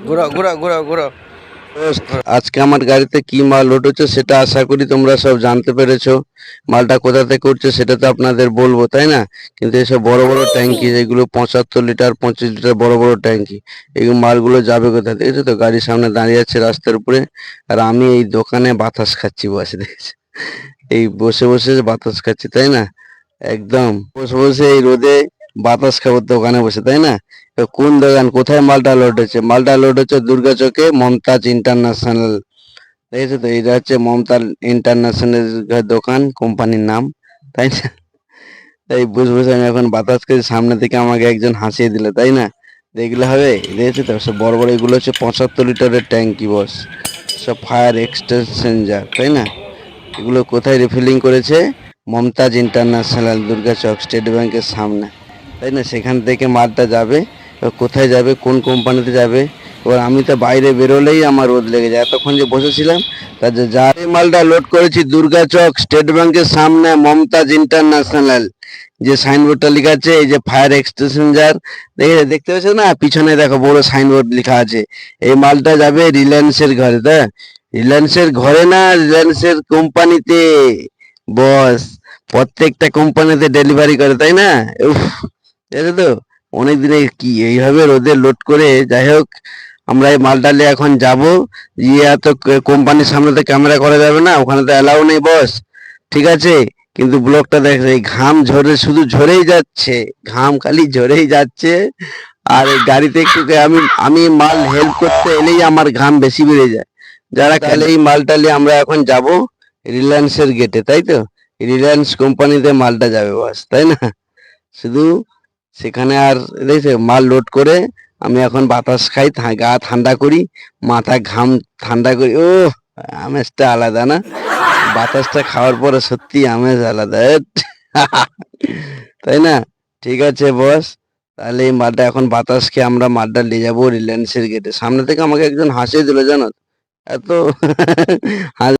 ঘোরাও ঘোরাও ঘোরাও ঘোরাও। আজকে আমার গাড়িতে কি মাল লোড হচ্ছে সেটা আশা করি তোমরা সব জানতে পেরেছো। মালটা কোথা থেকে উঠছে সেটা তো আপনাদের বলবো, তাই না? কিন্তু এসব বড় বড় ট্যাঙ্কি, যেগুলো 75 লিটার 25 লিটার বড় বড় ট্যাঙ্কি, এই মালগুলো যাবে কোথায়? দেখেছো তো, গাড়ির সামনে দাঁড়িয়ে আছে রাস্তার উপরে, আর আমি এই দোকানে বাতাস খাচ্ছি বসে, দেখেছো? এই বসে বসে বাতাস খাচ্ছি, তাই না? একদম বসে বসে এই রোদে বাতাস খাবো দোকানে বসে, তাই না? তো কোন দোকান, কোথায় মালটা লোড হচ্ছে? মালটা লোড হচ্ছে দুর্গাচকে মমতাজ ইন্টারন্যাশনাল। দেখেছো তো, এটা হচ্ছে মমতাজ ইন্টারন্যাশনাল দোকান, কোম্পানির নাম, তাই না? তাই বসে বসে আমি এখন বাতাস খাচ্ছি, সামনে থেকে আমাকে একজন হাসিয়ে দিল, তাই না? দেখলে হবে? দেখেছো তো, সব বড় বড় এগুলো হচ্ছে 75 লিটারের ট্যাঙ্কি বস, সব ফায়ার এক্সটেনশন, তাই না? এগুলো কোথায় রিফিলিং করেছে? মমতাজ ইন্টারন্যাশনাল, দুর্গাচক স্টেট ব্যাংকের সামনে, তাই না? সেখান থেকে মালটা যাবে। এবার কোথায় যাবে, কোন কোম্পানিতে যাবে? এবার আমি তো বাইরে বেরোলেই আমার রোদ লেগে যায়, এতক্ষণ যে বসেছিলাম তার যে যা এই মালটা লোড করেছি দুর্গাচক স্টেট ব্যাংকের সামনে মমতাজ ইন্টারন্যাশনাল, যে সাইনবোর্ডটা লেখা আছে, এই যে ফায়ার এক্সটেনশন, দেখতে পাচ্ছ না পিছনে, দেখো বড় সাইনবোর্ড লেখা আছে। এই মালটা যাবে রিলায়েন্সের ঘরে, তাই রিলায়েন্সের ঘরে না, রিলায়েন্সের কোম্পানিতে বস। প্রত্যেকটা কোম্পানিতে ডেলিভারি করে, তাই না? উফ, দেখো তো, অনেক দিনে কি এইভাবে রোদে লোড করে, যাই হোক, আমরা এই মালটা নিয়ে এখন যাব। ইয়ে এত কোম্পানির সামনে তো ক্যামেরা করা যাবে না, ওখানে তো অ্যালাউ নেই বস, ঠিক আছে? কিন্তু ব্লকটা দেখ, এই ঘাম ঝরে, শুধু ঝরেই যাচ্ছে, ঘাম খালি ঝরেই যাচ্ছে। আর এই গাড়িতে একটু আমি আমি মাল হেল্প করতে এলেই আমার ঘাম বেশি বেড়ে যায়। যারা খেলে এই মালটা নিয়ে আমরা এখন যাব রিলায়েন্সের গেটে, তাই তো? রিলায়েন্স কোম্পানিতে মালটা যাবে বাস, তাই না? শুধু সেখানে আর দেখছে মাল লোড করে আমি এখন বাতাস খাই, গা ঠান্ডা করি, মাথা ঘাম ঠান্ডা করি। ও, আমেজটা আলাদা না? বাতাসটা খাওয়ার পরে সত্যি আমেজ আলাদা, এট। তাই না? ঠিক আছে বস, তাহলে এই মালটা এখন বাতাস খেয়ে আমরা মালটা নিয়ে যাবো রিলায়েন্সের গেটে। সামনে থেকে আমাকে একজন হাসিয়ে দিল, জানো? এত